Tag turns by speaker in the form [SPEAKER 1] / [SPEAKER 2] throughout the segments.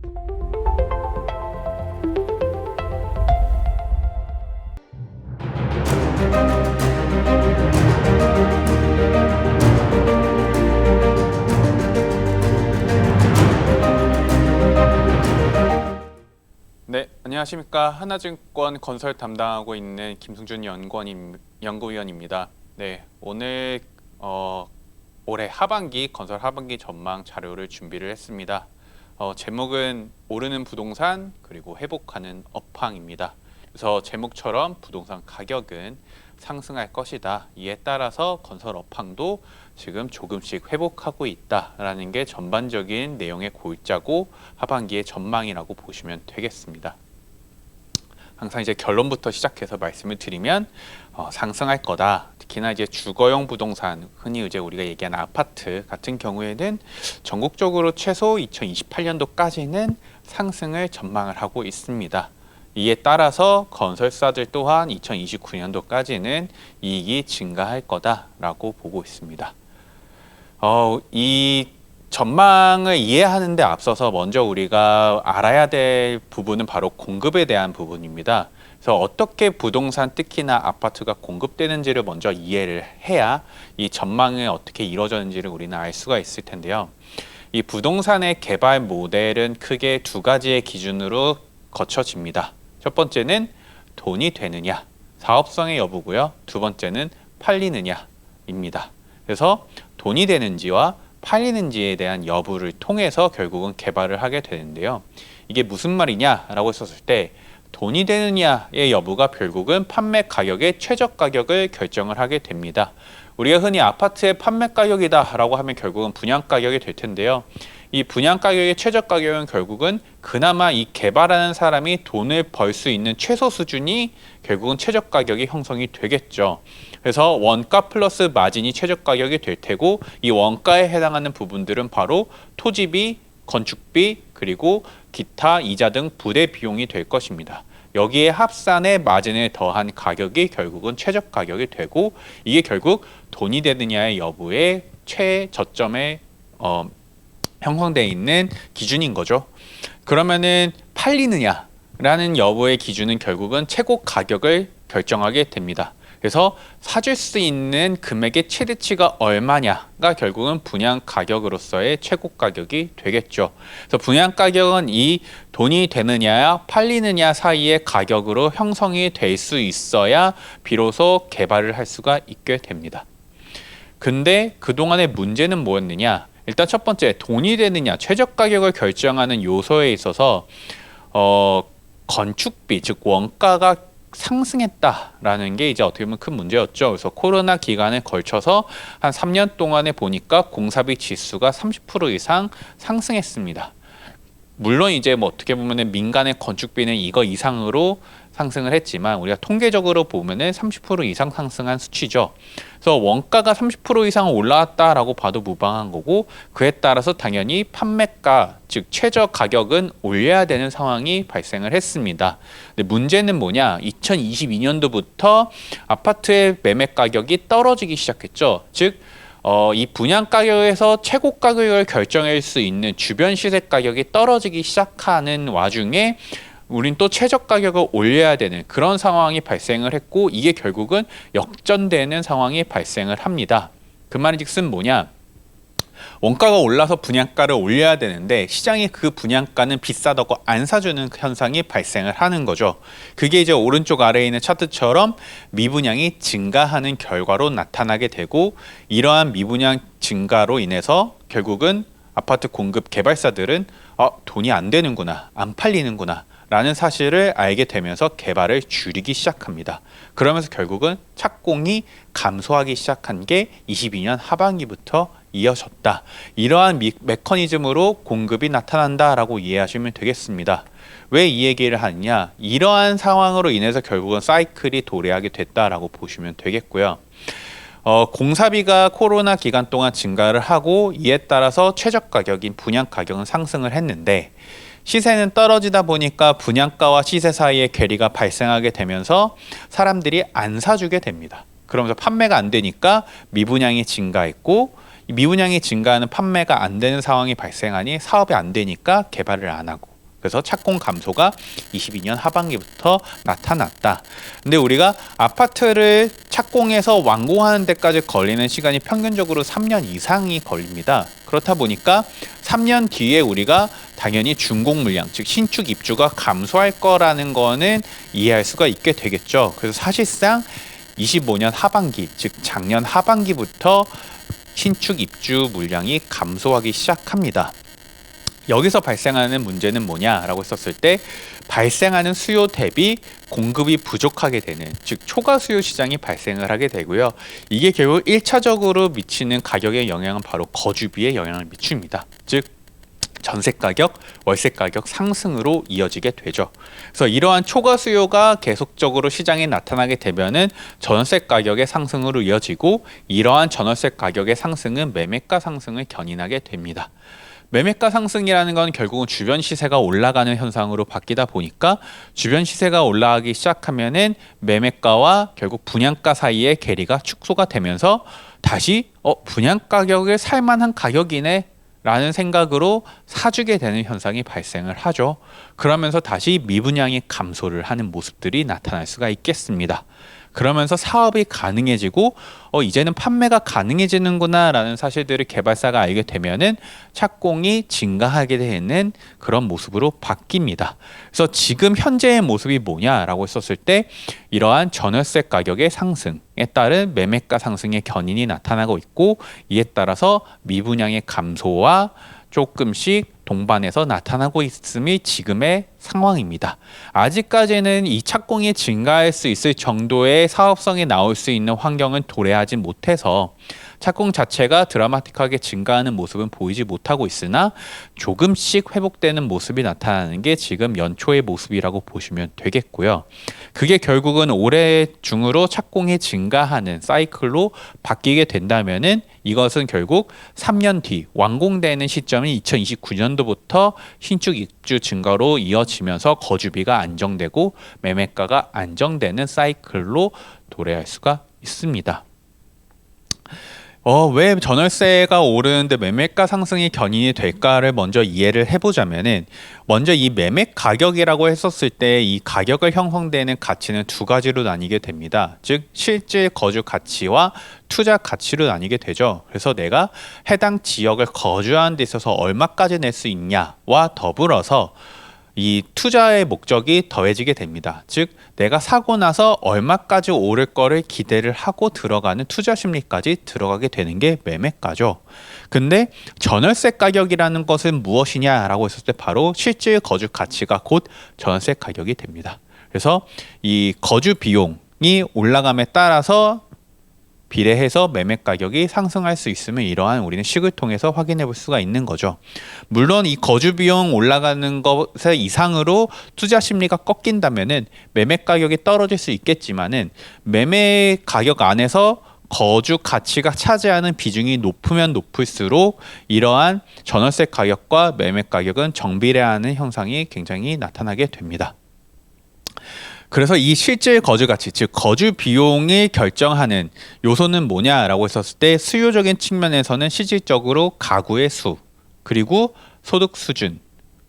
[SPEAKER 1] 네, 안녕하십니까. 하나증권 건설 담당하고 있는 김승준 연구위원입니다. 네, 오늘 올해 하반기 건설 하반기 전망 자료를 준비를 했습니다. 제목은 오르는 부동산 그리고 회복하는 업황입니다. 그래서 제목처럼 부동산 가격은 상승할 것이다. 이에 따라서 건설 업황도 지금 조금씩 회복하고 있다라는 게 전반적인 내용의 골자고 하반기의 전망이라고 보시면 되겠습니다. 항상 이제 결론부터 시작해서 말씀을 드리면 상승할 거다. 특히나 이제 주거용 부동산, 흔히 이제 우리가 얘기하는 아파트 같은 경우에는 전국적으로 최소 2028년도까지는 상승을 전망을 하고 있습니다. 이에 따라서 건설사들 또한 2029년도까지는 이익이 증가할 거다라고 보고 있습니다. 이 전망을 이해하는 데 앞서서 먼저 우리가 알아야 될 부분은 바로 공급에 대한 부분입니다. 그래서 어떻게 부동산, 특히나 아파트가 공급되는지를 먼저 이해를 해야 이 전망이 어떻게 이루어졌는지를 우리는 알 수가 있을 텐데요. 이 부동산의 개발 모델은 크게 두 가지의 기준으로 거쳐집니다. 첫 번째는 돈이 되느냐, 사업성의 여부고요. 두 번째는 팔리느냐입니다. 그래서 돈이 되는지와 팔리는지에 대한 여부를 통해서 결국은 개발을 하게 되는데요. 이게 무슨 말이냐라고 했었을 때 돈이 되느냐의 여부가 결국은 판매 가격의 최저 가격을 결정을 하게 됩니다. 우리가 흔히 아파트의 판매 가격이다라고 하면 결국은 분양 가격이 될 텐데요. 이 분양 가격의 최저 가격은 결국은 그나마 이 개발하는 사람이 돈을 벌 수 있는 최소 수준이 결국은 최저 가격이 형성이 되겠죠. 그래서 원가 플러스 마진이 최저 가격이 될 테고 이 원가에 해당하는 부분들은 바로 토지비, 건축비, 그리고 기타 이자 등 부대 비용이 될 것입니다. 여기에 합산의 마진을 더한 가격이 결국은 최저 가격이 되고 이게 결국 돈이 되느냐의 여부의 최저점에 형성되어 있는 기준인 거죠. 그러면은 팔리느냐라는 여부의 기준은 결국은 최고 가격을 결정하게 됩니다. 그래서 사줄 수 있는 금액의 최대치가 얼마냐가 결국은 분양 가격으로서의 최고 가격이 되겠죠. 그래서 분양 가격은 이 돈이 되느냐 팔리느냐 사이의 가격으로 형성이 될 수 있어야 비로소 개발을 할 수가 있게 됩니다. 근데 그동안의 문제는 뭐였느냐? 일단 첫 번째, 돈이 되느냐, 최저 가격을 결정하는 요소에 있어서 건축비, 즉 원가가 상승했다라는 게 이제 어떻게 보면 큰 문제였죠. 그래서 코로나 기간에 걸쳐서 한 3년 동안에 보니까 공사비 지수가 30% 이상 상승했습니다. 물론 이제 뭐 어떻게 보면은 민간의 건축비는 이거 이상으로 상승을 했지만 우리가 통계적으로 보면은 30% 이상 상승한 수치죠. 그래서 원가가 30% 이상 올라왔다라고 봐도 무방한 거고 그에 따라서 당연히 판매가 즉 최저 가격은 올려야 되는 상황이 발생을 했습니다. 근데 문제는 뭐냐? 2022년도부터 아파트의 매매 가격이 떨어지기 시작했죠. 즉 이 분양 가격에서 최고 가격을 결정할 수 있는 주변 시세 가격이 떨어지기 시작하는 와중에 우린 또 최저 가격을 올려야 되는 그런 상황이 발생을 했고 이게 결국은 역전되는 상황이 발생을 합니다. 그 말인즉슨 뭐냐? 원가가 올라서 분양가를 올려야 되는데 시장이 그 분양가는 비싸다고 안 사주는 현상이 발생을 하는 거죠. 그게 이제 오른쪽 아래에 있는 차트처럼 미분양이 증가하는 결과로 나타나게 되고 이러한 미분양 증가로 인해서 결국은 아파트 공급 개발사들은 돈이 안 되는구나, 안 팔리는구나 라는 사실을 알게 되면서 개발을 줄이기 시작합니다. 그러면서 결국은 착공이 감소하기 시작한 게 22년 하반기부터 이어졌다. 이러한 메커니즘으로 공급이 나타난다라고 이해하시면 되겠습니다. 왜 이 얘기를 하느냐? 이러한 상황으로 인해서 결국은 사이클이 도래하게 됐다라고 보시면 되겠고요. 공사비가 코로나 기간 동안 증가를 하고 이에 따라서 최저 가격인 분양 가격은 상승을 했는데 시세는 떨어지다 보니까 분양가와 시세 사이에 괴리가 발생하게 되면서 사람들이 안 사주게 됩니다. 그러면서 판매가 안 되니까 미분양이 증가했고 미분양이 증가하는 판매가 안 되는 상황이 발생하니 사업이 안 되니까 개발을 안 하고 그래서 착공 감소가 22년 하반기부터 나타났다. 근데 우리가 아파트를 착공해서 완공하는 데까지 걸리는 시간이 평균적으로 3년 이상이 걸립니다. 그렇다 보니까 3년 뒤에 우리가 당연히 준공 물량, 즉 신축 입주가 감소할 거라는 거는 이해할 수가 있게 되겠죠. 그래서 사실상 25년 하반기, 즉 작년 하반기부터 신축 입주 물량이 감소하기 시작합니다. 여기서 발생하는 문제는 뭐냐라고 했었을 때 발생하는 수요 대비 공급이 부족하게 되는, 즉 초과 수요 시장이 발생을 하게 되고요. 이게 결국 1차적으로 미치는 가격의 영향은 바로 거주비에 영향을 미칩니다. 즉 전세 가격, 월세 가격 상승으로 이어지게 되죠. 그래서 이러한 초과 수요가 계속적으로 시장에 나타나게 되면은 전월세 가격의 상승으로 이어지고, 이러한 전월세 가격의 상승은 매매가 상승을 견인하게 됩니다. 매매가 상승이라는 건 결국은 주변 시세가 올라가는 현상으로 바뀌다 보니까 주변 시세가 올라가기 시작하면은 매매가와 결국 분양가 사이의 괴리가 축소가 되면서 다시 분양 가격을 살만한 가격이네 라는 생각으로 사주게 되는 현상이 발생을 하죠. 그러면서 다시 미분양이 감소를 하는 모습들이 나타날 수가 있겠습니다. 그러면서 사업이 가능해지고 이제는 판매가 가능해지는구나 라는 사실들을 개발사가 알게 되면은 착공이 증가하게 되는 그런 모습으로 바뀝니다. 그래서 지금 현재의 모습이 뭐냐라고 했었을 때 이러한 전월세 가격의 상승에 따른 매매가 상승의 견인이 나타나고 있고, 이에 따라서 미분양의 감소와 조금씩 동반해서 나타나고 있음이 지금의 상황입니다. 아직까지는 이 착공이 증가할 수 있을 정도의 사업성이 나올 수 있는 환경은 도래하지 못해서 착공 자체가 드라마틱하게 증가하는 모습은 보이지 못하고 있으나 조금씩 회복되는 모습이 나타나는 게 지금 연초의 모습이라고 보시면 되겠고요. 그게 결국은 올해 중으로 착공이 증가하는 사이클로 바뀌게 된다면은 이것은 결국 3년 뒤 완공되는 시점이 2029년도부터 신축 입주 증가로 이어지면서 거주비가 안정되고 매매가가 안정되는 사이클로 도래할 수가 있습니다. 왜 전월세가 오르는데 매매가 상승이 견인이 될까를 먼저 이해를 해보자면은, 먼저 이 매매 가격이라고 했었을 때 이 가격을 형성되는 가치는 두 가지로 나뉘게 됩니다. 즉 실질 거주 가치와 투자 가치로 나뉘게 되죠. 그래서 내가 해당 지역을 거주하는 데 있어서 얼마까지 낼 수 있냐와 더불어서 이 투자의 목적이 더해지게 됩니다. 즉 내가 사고 나서 얼마까지 오를 거를 기대를 하고 들어가는 투자 심리까지 들어가게 되는 게 매매가죠. 근데 전월세 가격이라는 것은 무엇이냐라고 했을 때 바로 실질 거주 가치가 곧 전월세 가격이 됩니다. 그래서 이 거주 비용이 올라감에 따라서 비례해서 매매 가격이 상승할 수 있으면 이러한 우리는 식을 통해서 확인해 볼 수가 있는 거죠. 물론 이 거주 비용 올라가는 것에 이상으로 투자 심리가 꺾인다면은 매매 가격이 떨어질 수 있겠지만은 매매 가격 안에서 거주 가치가 차지하는 비중이 높으면 높을수록 이러한 전월세 가격과 매매 가격은 정비례하는 현상이 굉장히 나타나게 됩니다. 그래서 이 실질 거주 가치, 즉 거주 비용을 결정하는 요소는 뭐냐라고 했었을 때 수요적인 측면에서는 실질적으로 가구의 수, 그리고 소득 수준,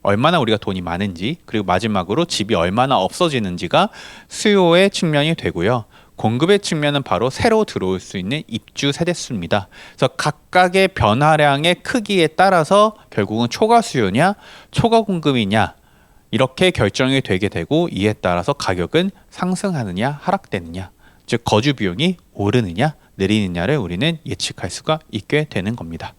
[SPEAKER 1] 얼마나 우리가 돈이 많은지, 그리고 마지막으로 집이 얼마나 없어지는지가 수요의 측면이 되고요. 공급의 측면은 바로 새로 들어올 수 있는 입주 세대수입니다. 그래서 각각의 변화량의 크기에 따라서 결국은 초과 수요냐, 초과 공급이냐 이렇게 결정이 되게 되고, 이에 따라서 가격은 상승하느냐 하락되느냐, 즉 거주 비용이 오르느냐 내리느냐를 우리는 예측할 수가 있게 되는 겁니다.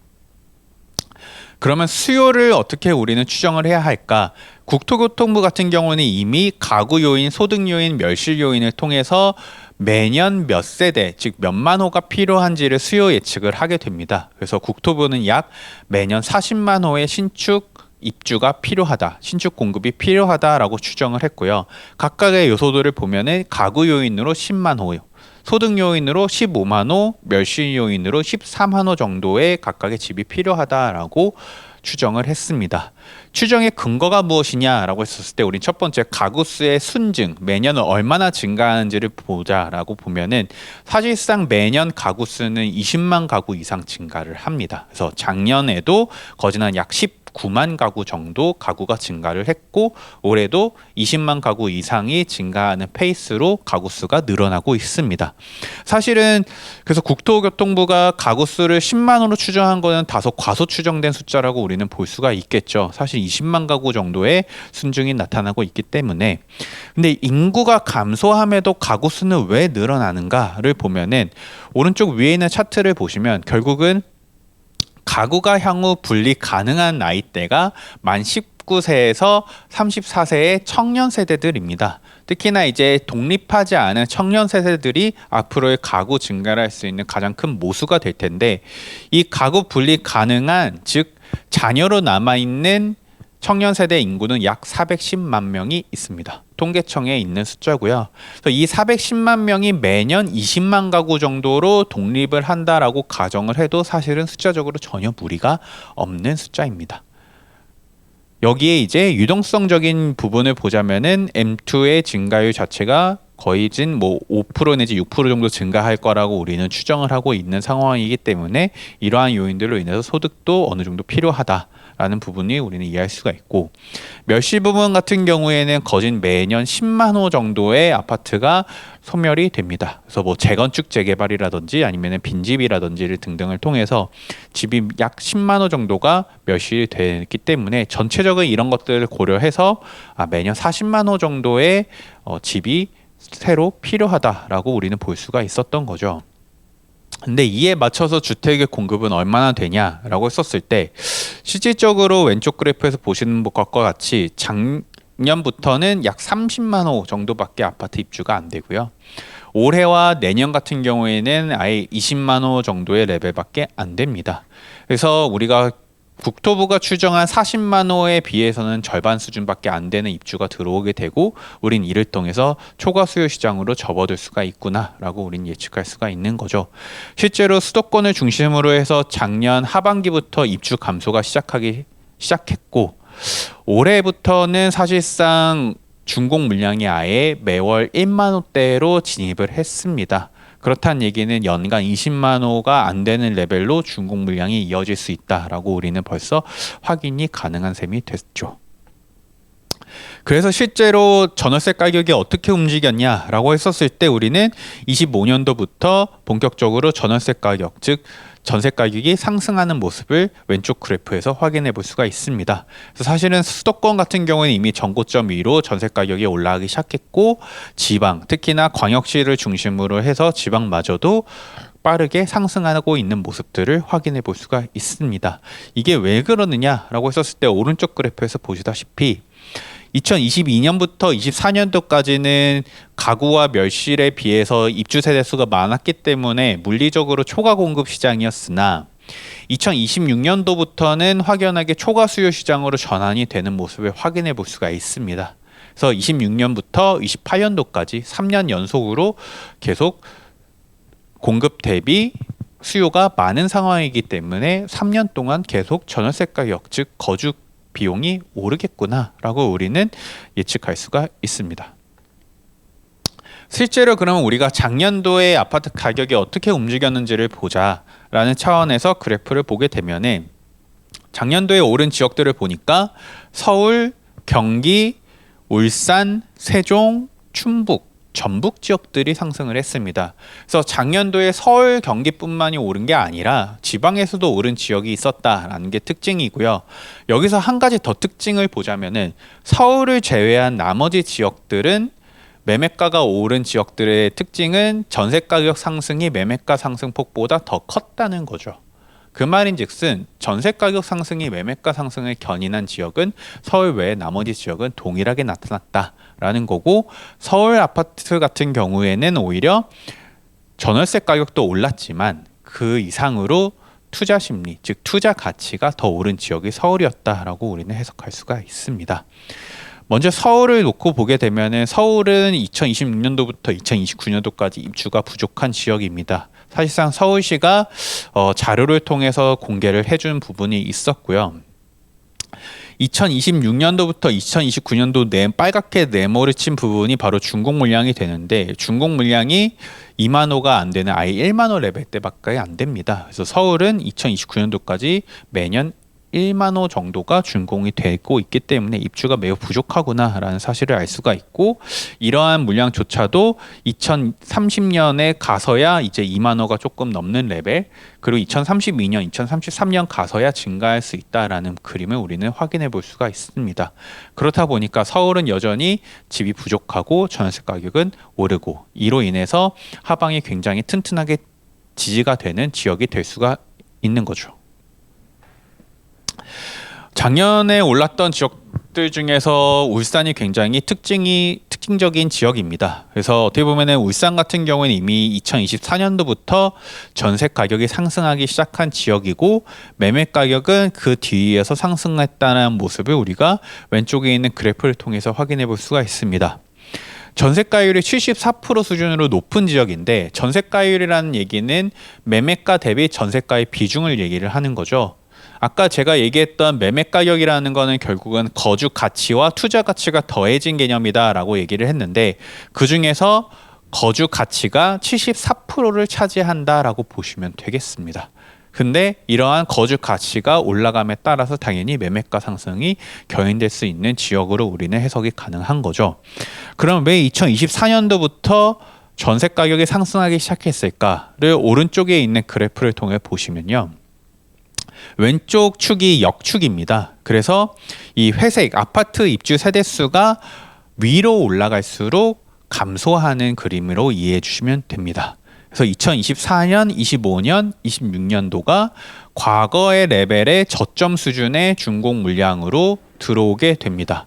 [SPEAKER 1] 그러면 수요를 어떻게 우리는 추정을 해야 할까? 국토교통부 같은 경우는 이미 가구 요인, 소득 요인, 멸실 요인을 통해서 매년 몇 세대, 즉 몇만 호가 필요한지를 수요 예측을 하게 됩니다. 그래서 국토부는 약 매년 40만 호의 신축 입주가 필요하다, 신축 공급이 필요하다라고 추정을 했고요. 각각의 요소들을 보면은 가구 요인으로 10만 호, 소득 요인으로 15만 호, 멸실 요인으로 13만 호 정도의 각각의 집이 필요하다라고 추정을 했습니다. 추정의 근거가 무엇이냐라고 했었을 때 우린 첫 번째 가구수의 순증, 매년 얼마나 증가하는지를 보자라고 보면은 사실상 매년 가구수는 20만 가구 이상 증가를 합니다. 그래서 작년에도 거진 약 9만 가구 정도 가구가 증가를 했고 올해도 20만 가구 이상이 증가하는 페이스로 가구 수가 늘어나고 있습니다. 사실은 그래서 국토교통부가 가구 수를 10만으로 추정한 거는 다소 과소 추정된 숫자라고 우리는 볼 수가 있겠죠. 사실 20만 가구 정도의 순증이 나타나고 있기 때문에. 근데 인구가 감소함에도 가구 수는 왜 늘어나는가를 보면은 오른쪽 위에 있는 차트를 보시면 결국은 가구가 향후 분리 가능한 나이대가 만 19세에서 34세의 청년 세대들입니다. 특히나 이제 독립하지 않은 청년 세대들이 앞으로의 가구 증가를 할 수 있는 가장 큰 모수가 될 텐데 이 가구 분리 가능한 즉 자녀로 남아있는 청년 세대 인구는 약 410만 명이 있습니다. 통계청에 있는 숫자고요. 그래서 이 410만 명이 매년 20만 가구 정도로 독립을 한다라고 가정을 해도 사실은 숫자적으로 전혀 무리가 없는 숫자입니다. 여기에 이제 유동성적인 부분을 보자면은 M2의 증가율 자체가 거의 뭐 5% 내지 6% 정도 증가할 거라고 우리는 추정을 하고 있는 상황이기 때문에 이러한 요인들로 인해서 소득도 어느 정도 필요하다라는 부분이 우리는 이해할 수가 있고 멸실 부분 같은 경우에는 거진 매년 10만 호 정도의 아파트가 소멸이 됩니다. 그래서 뭐 재건축 재개발이라든지 아니면 빈집이라든지 등등을 통해서 집이 약 10만 호 정도가 멸실이 되기 때문에 전체적인 이런 것들을 고려해서 매년 40만 호 정도의 집이 새로 필요하다라고 우리는 볼 수가 있었던 거죠. 근데 이에 맞춰서 주택의 공급은 얼마나 되냐라고 했었을 때 실질적으로 왼쪽 그래프에서 보시는 것과 같이 작년부터는 약 30만 호 정도밖에 아파트 입주가 안 되고요. 올해와 내년 같은 경우에는 아예 20만 호 정도의 레벨밖에 안 됩니다. 그래서 우리가 국토부가 추정한 40만 호에 비해서는 절반 수준밖에 안 되는 입주가 들어오게 되고 우린 이를 통해서 초과 수요 시장으로 접어들 수가 있구나라고 우린 예측할 수가 있는 거죠. 실제로 수도권을 중심으로 해서 작년 하반기부터 입주 감소가 시작했고 올해부터는 사실상 준공 물량이 아예 매월 1만 호대로 진입을 했습니다. 그렇다는 얘기는 연간 20만 호가 안 되는 레벨로 준공 물량이 이어질 수 있다라고 우리는 벌써 확인이 가능한 셈이 됐죠. 그래서 실제로 전월세 가격이 어떻게 움직였냐라고 했었을 때 우리는 25년도부터 본격적으로 전월세 가격, 즉 전세 가격이 상승하는 모습을 왼쪽 그래프에서 확인해 볼 수가 있습니다. 그래서 사실은 수도권 같은 경우는 이미 전고점 위로 전세 가격이 올라가기 시작했고 지방, 특히나 광역시를 중심으로 해서 지방마저도 빠르게 상승하고 있는 모습들을 확인해 볼 수가 있습니다. 이게 왜 그러느냐라고 했었을 때 오른쪽 그래프에서 보시다시피 2022년부터 24년도까지는 가구와 멸실에 비해서 입주 세대 수가 많았기 때문에 물리적으로 초과 공급 시장이었으나 2026년도부터는 확연하게 초과 수요 시장으로 전환이 되는 모습을 확인해 볼 수가 있습니다. 그래서 26년부터 28년도까지 3년 연속으로 계속 공급 대비 수요가 많은 상황이기 때문에 3년 동안 계속 전월세 가격, 즉 거주 비용이 오르겠구나라고 우리는 예측할 수가 있습니다. 실제로 그러면 우리가 작년도에 아파트 가격이 어떻게 움직였는지를 보자라는 차원에서 그래프를 보게 되면은 작년도에 오른 지역들을 보니까 서울, 경기, 울산, 세종, 충북, 전북 지역들이 상승을 했습니다. 그래서 작년도에 서울, 경기뿐만이 오른 게 아니라 지방에서도 오른 지역이 있었다라는 게 특징이고요. 여기서 한 가지 더 특징을 보자면은 서울을 제외한 나머지 지역들은 매매가가 오른 지역들의 특징은 전세 가격 상승이 매매가 상승폭보다 더 컸다는 거죠. 그 말인즉슨 전세 가격 상승이 매매가 상승을 견인한 지역은 서울 외의 나머지 지역은 동일하게 나타났다라는 거고 서울 아파트 같은 경우에는 오히려 전월세 가격도 올랐지만 그 이상으로 투자 심리, 즉 투자 가치가 더 오른 지역이 서울이었다라고 우리는 해석할 수가 있습니다. 먼저 서울을 놓고 보게 되면은 서울은 2026년도부터 2029년도까지 입주가 부족한 지역입니다. 사실상 서울시가 자료를 통해서 공개를 해준 부분이 있었고요. 2026년도부터 2029년도 빨갛게 네모를 친 부분이 바로 준공 물량이 되는데 준공 물량이 2만 호가 안 되는 아예 1만 호 레벨대밖에 안 됩니다. 그래서 서울은 2029년도까지 매년 1만 호 정도가 준공이 되고 있기 때문에 입주가 매우 부족하구나라는 사실을 알 수가 있고, 이러한 물량조차도 2030년에 가서야 이제 2만 호가 조금 넘는 레벨, 그리고 2032년, 2033년 가서야 증가할 수 있다라는 그림을 우리는 확인해 볼 수가 있습니다. 그렇다 보니까 서울은 여전히 집이 부족하고 전세 가격은 오르고, 이로 인해서 하방이 굉장히 튼튼하게 지지가 되는 지역이 될 수가 있는 거죠. 작년에 올랐던 지역들 중에서 울산이 굉장히 특징적인 지역입니다. 그래서 어떻게 보면은 울산 같은 경우는 이미 2024년도부터 전세 가격이 상승하기 시작한 지역이고, 매매 가격은 그 뒤에서 상승했다는 모습을 우리가 왼쪽에 있는 그래프를 통해서 확인해 볼 수가 있습니다. 전세가율이 74% 수준으로 높은 지역인데, 전세가율이라는 얘기는 매매가 대비 전세가의 비중을 얘기를 하는 거죠. 아까 제가 얘기했던 매매 가격이라는 거는 결국은 거주 가치와 투자 가치가 더해진 개념이다라고 얘기를 했는데, 그 중에서 거주 가치가 74%를 차지한다라고 보시면 되겠습니다. 근데 이러한 거주 가치가 올라감에 따라서 당연히 매매가 상승이 견인될 수 있는 지역으로 우리는 해석이 가능한 거죠. 그럼 왜 2024년도부터 전세 가격이 상승하기 시작했을까를 오른쪽에 있는 그래프를 통해 보시면요. 왼쪽 축이 역축입니다. 그래서 이 회색 아파트 입주 세대수가 위로 올라갈수록 감소하는 그림으로 이해해 주시면 됩니다. 그래서 2024년, 25년, 26년도가 과거의 레벨의 저점 수준의 준공 물량으로 들어오게 됩니다.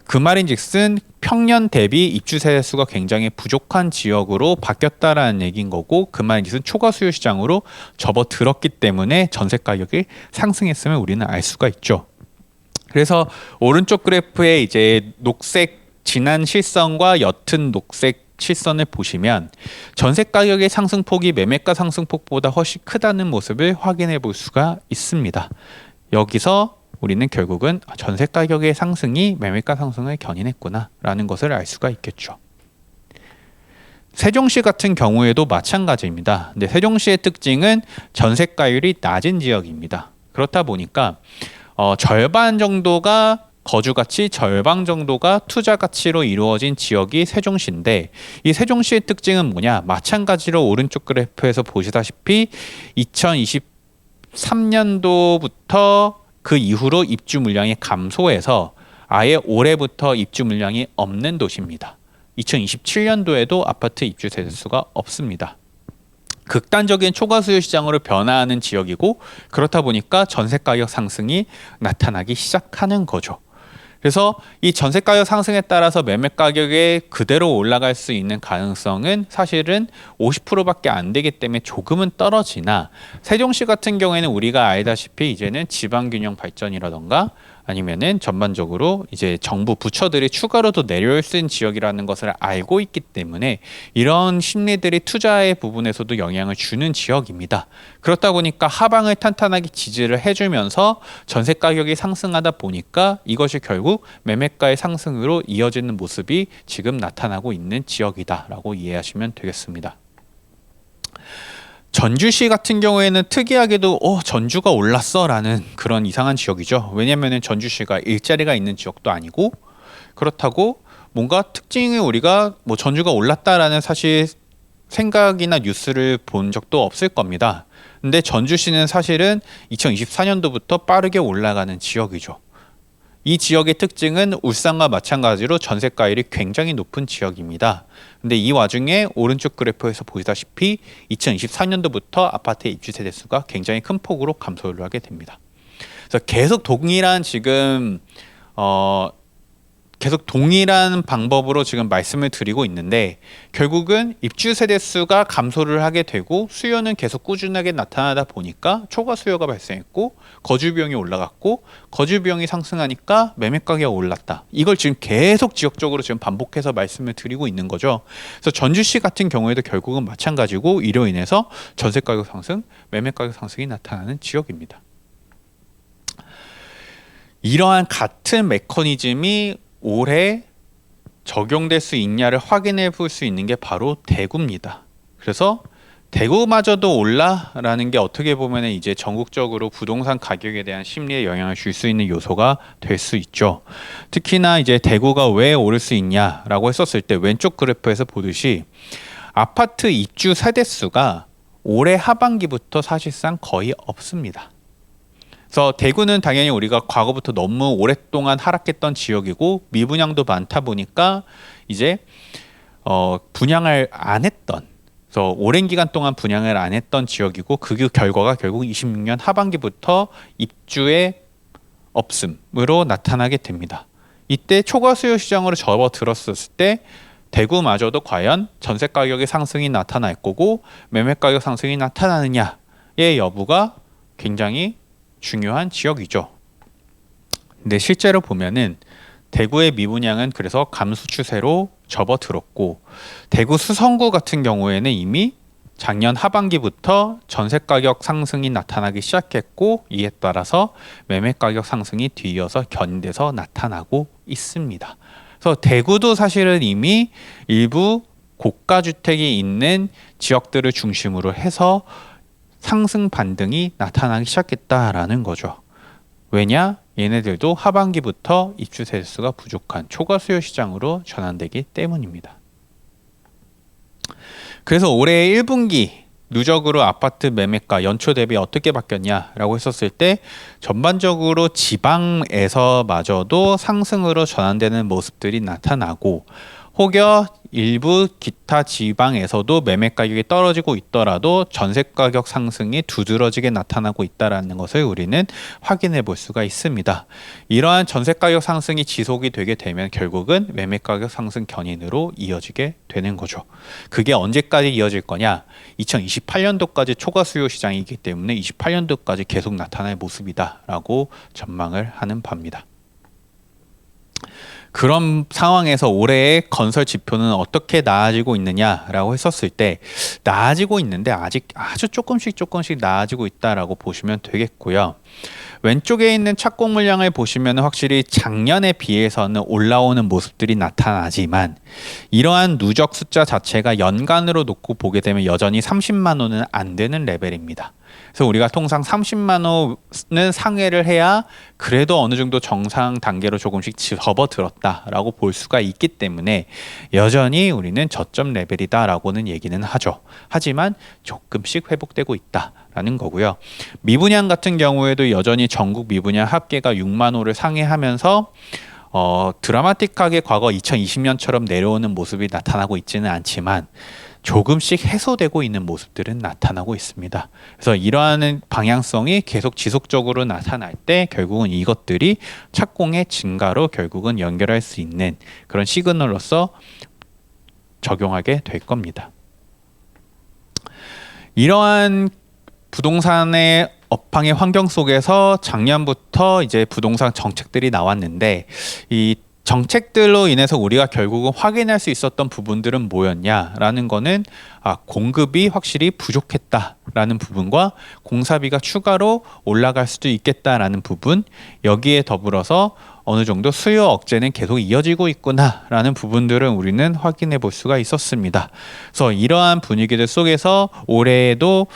[SPEAKER 1] 그 말인즉슨 평년 대비 입주 세대 수가 굉장히 부족한 지역으로 바뀌었다라는 얘기인 거고, 그 말인즉슨 초과 수요 시장으로 접어들었기 때문에 전세 가격이 상승했음을 우리는 알 수가 있죠. 그래서 오른쪽 그래프에 이제 녹색 진한 실선과 옅은 녹색 실선을 보시면 전세 가격의 상승폭이 매매가 상승폭보다 훨씬 크다는 모습을 확인해 볼 수가 있습니다. 여기서 우리는 결국은 전세 가격의 상승이 매매가 상승을 견인했구나라는 것을 알 수가 있겠죠. 세종시 같은 경우에도 마찬가지입니다. 근데 세종시의 특징은 전세가율이 낮은 지역입니다. 그렇다 보니까 절반 정도가 거주가치, 절반 정도가 투자가치로 이루어진 지역이 세종시인데, 이 세종시의 특징은 뭐냐? 마찬가지로 오른쪽 그래프에서 보시다시피 2023년도부터 그 이후로 입주 물량이 감소해서 아예 올해부터 입주 물량이 없는 도시입니다. 2027년도에도 아파트 입주 세대수가 없습니다. 극단적인 초과 수요 시장으로 변화하는 지역이고, 그렇다 보니까 전세 가격 상승이 나타나기 시작하는 거죠. 그래서 이 전세 가격 상승에 따라서 매매 가격이 그대로 올라갈 수 있는 가능성은 사실은 50%밖에 안 되기 때문에 조금은 떨어지나, 세종시 같은 경우에는 우리가 알다시피 이제는 지방균형 발전이라던가 아니면은 전반적으로 이제 정부 부처들이 추가로 더 내려올 수 있는 지역이라는 것을 알고 있기 때문에 이런 심리들이 투자의 부분에서도 영향을 주는 지역입니다. 그렇다 보니까 하방을 탄탄하게 지지를 해주면서 전세 가격이 상승하다 보니까 이것이 결국 매매가의 상승으로 이어지는 모습이 지금 나타나고 있는 지역이다라고 이해하시면 되겠습니다. 전주시 같은 경우에는 특이하게도 전주가 올랐어 라는 그런 이상한 지역이죠. 왜냐하면 전주시가 일자리가 있는 지역도 아니고, 그렇다고 뭔가 특징을 우리가 전주가 올랐다라는 사실 생각이나 뉴스를 본 적도 없을 겁니다. 근데 전주시는 사실은 2024년도부터 빠르게 올라가는 지역이죠. 이 지역의 특징은 울산과 마찬가지로 전세가율이 굉장히 높은 지역입니다. 근데 이 와중에 오른쪽 그래프에서 보시다시피 2024년도부터 아파트 입주 세대 수가 굉장히 큰 폭으로 감소를 하게 됩니다. 그래서 계속 동일한 방법으로 지금 말씀을 드리고 있는데, 결국은 입주 세대 수가 감소를 하게 되고 수요는 계속 꾸준하게 나타나다 보니까 초과 수요가 발생했고 거주 비용이 올라갔고, 거주 비용이 상승하니까 매매 가격이 올랐다. 이걸 지금 계속 지역적으로 지금 반복해서 말씀을 드리고 있는 거죠. 그래서 전주시 같은 경우에도 결국은 마찬가지고, 이로 인해서 전세 가격 상승, 매매 가격 상승이 나타나는 지역입니다. 이러한 같은 메커니즘이 올해 적용될 수 있냐를 확인해 볼 수 있는 게 바로 대구입니다. 그래서 대구마저도 올라라는 게 어떻게 보면 이제 전국적으로 부동산 가격에 대한 심리에 영향을 줄 수 있는 요소가 될 수 있죠. 특히나 이제 대구가 왜 오를 수 있냐라고 했었을 때 왼쪽 그래프에서 보듯이 아파트 입주 세대수가 올해 하반기부터 사실상 거의 없습니다. 그래서 대구는 당연히 우리가 과거부터 너무 오랫동안 하락했던 지역이고 미분양도 많다 보니까 이제 분양을 안 했던, 그래서 오랜 기간 동안 분양을 안 했던 지역이고 그 결과가 결국 26년 하반기부터 입주의 없음으로 나타나게 됩니다. 이때 초과 수요 시장으로 접어들었을 때 대구마저도 과연 전세 가격의 상승이 나타날 거고 매매 가격 상승이 나타나느냐의 여부가 굉장히 중요한 지역이죠. 근데 실제로 보면은 대구의 미분양은 그래서 감소 추세로 접어들었고 대구 수성구 같은 경우에는 이미 작년 하반기부터 전세 가격 상승이 나타나기 시작했고 이에 따라서 매매 가격 상승이 뒤이어서 견인돼서 나타나고 있습니다. 그래서 대구도 사실은 이미 일부 고가 주택이 있는 지역들을 중심으로 해서 상승 반등이 나타나기 시작했다라는 거죠. 왜냐? 얘네들도 하반기부터 입주 세대수가 부족한 초과 수요 시장으로 전환되기 때문입니다. 그래서 올해 1분기 누적으로 아파트 매매가 연초 대비 어떻게 바뀌었냐라고 했었을 때 전반적으로 지방에서마저도 상승으로 전환되는 모습들이 나타나고 혹여 일부 기타 지방에서도 매매 가격이 떨어지고 있더라도 전세 가격 상승이 두드러지게 나타나고 있다는 것을 우리는 확인해 볼 수가 있습니다. 이러한 전세 가격 상승이 지속이 되게 되면 결국은 매매 가격 상승 견인으로 이어지게 되는 거죠. 그게 언제까지 이어질 거냐? 2028년도까지 초과 수요 시장이기 때문에 28년도까지 계속 나타날 모습이다라고 전망을 하는 바입니다. 그런 상황에서 올해의 건설 지표는 어떻게 나아지고 있느냐라고 했었을 때 나아지고 있는데 아직 아주 조금씩 나아지고 있다라고 보시면 되겠고요. 왼쪽에 있는 착공 물량을 보시면 확실히 작년에 비해서는 올라오는 모습들이 나타나지만 이러한 누적 숫자 자체가 연간으로 놓고 보게 되면 여전히 30만 호는 안 되는 레벨입니다. 그래서 우리가 통상 30만 호는 상회를 해야 그래도 어느 정도 정상 단계로 조금씩 접어들었다라고 볼 수가 있기 때문에 여전히 우리는 저점 레벨이다라고는 얘기는 하죠. 하지만 조금씩 회복되고 있다라는 거고요. 미분양 같은 경우에도 여전히 전국 미분양 합계가 6만 호를 상회하면서 드라마틱하게 과거 2020년처럼 내려오는 모습이 나타나고 있지는 않지만 조금씩 해소되고 있는 모습들은 나타나고 있습니다. 그래서 이러한 방향성이 계속 지속적으로 나타날 때 결국은 이것들이 착공의 증가로 결국은 연결할 수 있는 그런 시그널로서 적용하게 될 겁니다. 이러한 부동산의 업황의 환경 속에서 작년부터 이제 부동산 정책들이 나왔는데 이 정책들로 인해서 우리가 결국은 확인할 수 있었던 부분들은 뭐였냐라는 거는 공급이 확실히 부족했다라는 부분과 공사비가 추가로 올라갈 수도 있겠다라는 부분, 여기에 더불어서 어느 정도 수요 억제는 계속 이어지고 있구나라는 부분들은 우리는 확인해 볼 수가 있었습니다. 그래서 이러한 분위기들 속에서 올해에도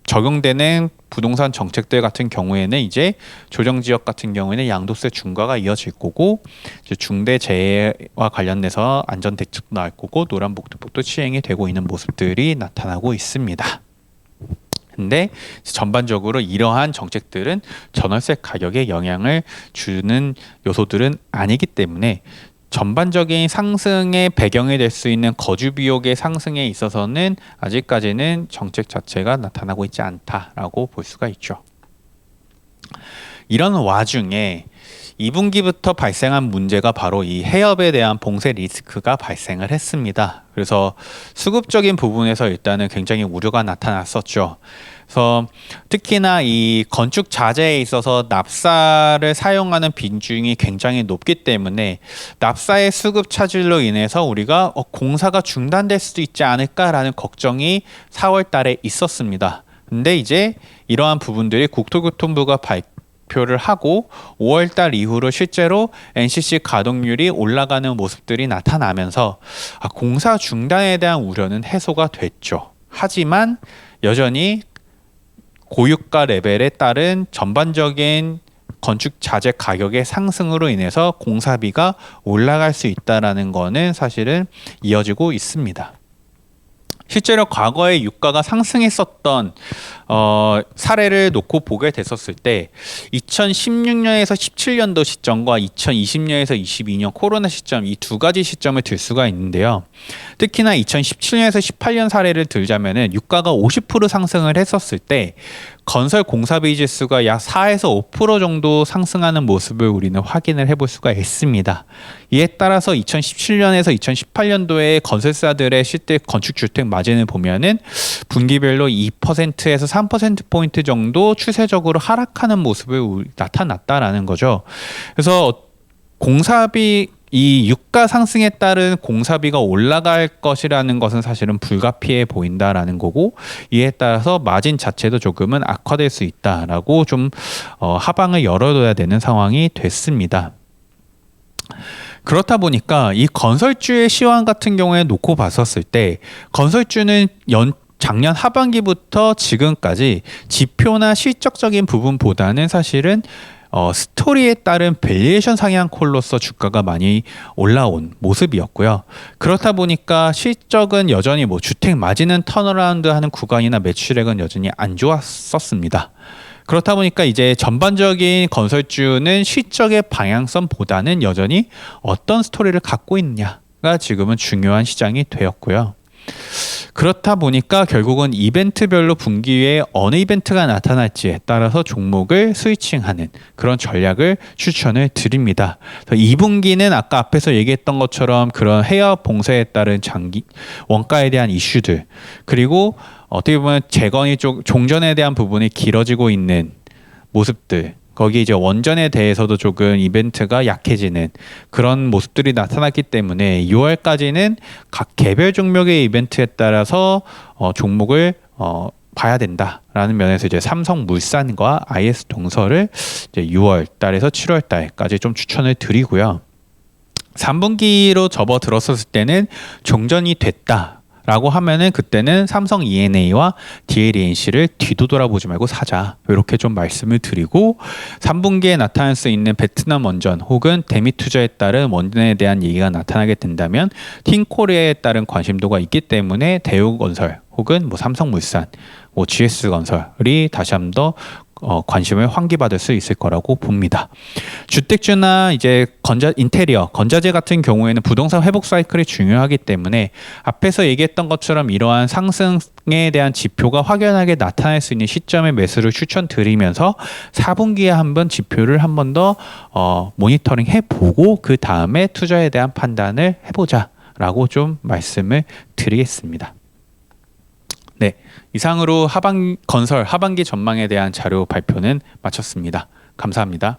[SPEAKER 1] 적용되는 부동산 정책들 같은 경우에는 이제 조정지역 같은 경우에는 양도세 중과가 이어질 거고 이제 중대재해와 관련돼서 안전대책도 나올 거고 노란복지법도 시행이 되고 있는 모습들이 나타나고 있습니다. 근데 전반적으로 이러한 정책들은 전월세 가격에 영향을 주는 요소들은 아니기 때문에 전반적인 상승의 배경이 될 수 있는 거주 비용의 상승에 있어서는 아직까지는 정책 자체가 나타나고 있지 않다라고 볼 수가 있죠. 이런 와중에 2분기부터 발생한 문제가 바로 이 해협에 대한 봉쇄 리스크가 발생을 했습니다. 그래서 수급적인 부분에서 일단은 굉장히 우려가 나타났었죠. 그래서 특히나 이 건축 자재에 있어서 납사를 사용하는 비중이 굉장히 높기 때문에 납사의 수급 차질로 인해서 우리가 공사가 중단될 수도 있지 않을까라는 걱정이 4월 달에 있었습니다. 근데 이제 이러한 부분들이 국토교통부가 발표를 하고 5월 달 이후로 실제로 NCC 가동률이 올라가는 모습들이 나타나면서 공사 중단에 대한 우려는 해소가 됐죠. 하지만 여전히 고유가 레벨에 따른 전반적인 건축 자재 가격의 상승으로 인해서 공사비가 올라갈 수 있다라는 거는 사실은 이어지고 있습니다. 실제로 과거에 유가가 상승했었던 사례를 놓고 보게 됐었을 때 2016년에서 17년도 시점과 2020년에서 22년 코로나 시점 이 두 가지 시점을 들 수가 있는데요. 특히나 2017년에서 18년 사례를 들자면은 유가가 50% 상승을 했었을 때 건설 공사비 지수가 약 4에서 5% 정도 상승하는 모습을 우리는 확인을 해볼 수가 있습니다. 이에 따라서 2017년에서 2018년도에 건설사들의 실제 건축주택 마진을 보면은 분기별로 2%에서 3%포인트 정도 추세적으로 하락하는 모습을 나타났다라는 거죠. 그래서 공사비 이 유가 상승에 따른 공사비가 올라갈 것이라는 것은 사실은 불가피해 보인다라는 거고, 이에 따라서 마진 자체도 조금은 악화될 수 있다라고 좀 하방을 열어둬야 되는 상황이 됐습니다. 그렇다 보니까 이 건설주의 시황 같은 경우에 놓고 봤었을 때 건설주는 작년 하반기부터 지금까지 지표나 실적적인 부분보다는 사실은 스토리에 따른 밸류에이션 상향 콜로서 주가가 많이 올라온 모습이었고요. 그렇다 보니까 실적은 여전히 주택 마진은 턴어라운드 하는 구간이나 매출액은 여전히 안 좋았었습니다. 그렇다 보니까 이제 전반적인 건설주는 실적의 방향성보다는 여전히 어떤 스토리를 갖고 있느냐가 지금은 중요한 시장이 되었고요. 그렇다 보니까 결국은 이벤트별로 분기에 어느 이벤트가 나타날지에 따라서 종목을 스위칭하는 그런 전략을 추천을 드립니다. 2분기는 아까 앞에서 얘기했던 것처럼 그런 해외 봉쇄에 따른 원가에 대한 이슈들, 그리고 어떻게 보면 재건이 종전에 대한 부분이 길어지고 있는 모습들, 거기 이제 원전에 대해서도 조금 이벤트가 약해지는 그런 모습들이 나타났기 때문에 6월까지는 각 개별 종목의 이벤트에 따라서 종목을 봐야 된다라는 면에서 이제 삼성물산과 IS동설을 이제 6월 달에서 7월 달까지 좀 추천을 드리고요. 3분기로 접어들었을 때는 종전이 됐다 라고 하면은 그때는 삼성 E&A와 DLENC를 뒤도 돌아보지 말고 사자, 이렇게 좀 말씀을 드리고, 3분기에 나타날 수 있는 베트남 원전 혹은 대미 투자에 따른 원전에 대한 얘기가 나타나게 된다면 틴코리아에 따른 관심도가 있기 때문에 대우건설 혹은 삼성물산, GS건설이 다시 한번 더 관심을 환기받을 수 있을 거라고 봅니다. 주택주나 이제 인테리어, 건자재 같은 경우에는 부동산 회복 사이클이 중요하기 때문에 앞에서 얘기했던 것처럼 이러한 상승에 대한 지표가 확연하게 나타날 수 있는 시점의 매수를 추천드리면서 4분기에 한번 지표를 한 번 더 모니터링 해보고 그 다음에 투자에 대한 판단을 해보자라고 좀 말씀을 드리겠습니다. 네, 이상으로 건설 하반기 전망에 대한 자료 발표는 마쳤습니다. 감사합니다.